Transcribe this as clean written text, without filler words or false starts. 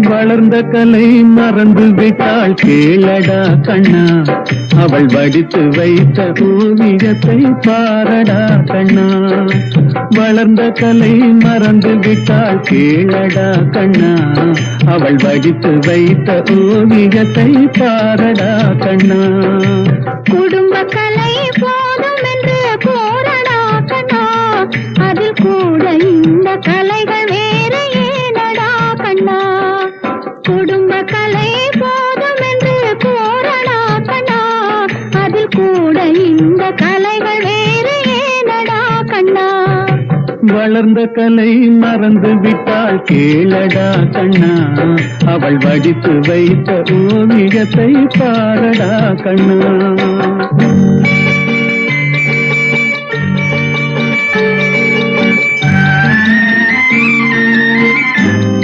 வளர்ந்த கலை மறந்து விட்டாள் கேளடா கண்ணா, அவள் வடித்து வைத்த ஓவியத்தை பாரடா கண்ணா. வளர்ந்த கலை மறந்து விட்டாள் கேளடா கண்ணா, அவள் வடித்து வைத்த ஓவியத்தை பாரடா கண்ணா. குடும்ப கலை போதும் என்று போரடா கண்ணா, அதில் கூட இந்த கலைகள் வேறு ஏனடா கண்ணா. குடும்ப கலை போதும் என்று போரடா கண்ணா, அதில் கூட இந்த கலைகள் வேறு ஏனடா கண்ணா. வளர்ந்த கலை மறந்து விட்டாள் கேளடா கண்ணா, அவள் வடித்து வைத்த ஓவியத்தை பாரடா கண்ணா.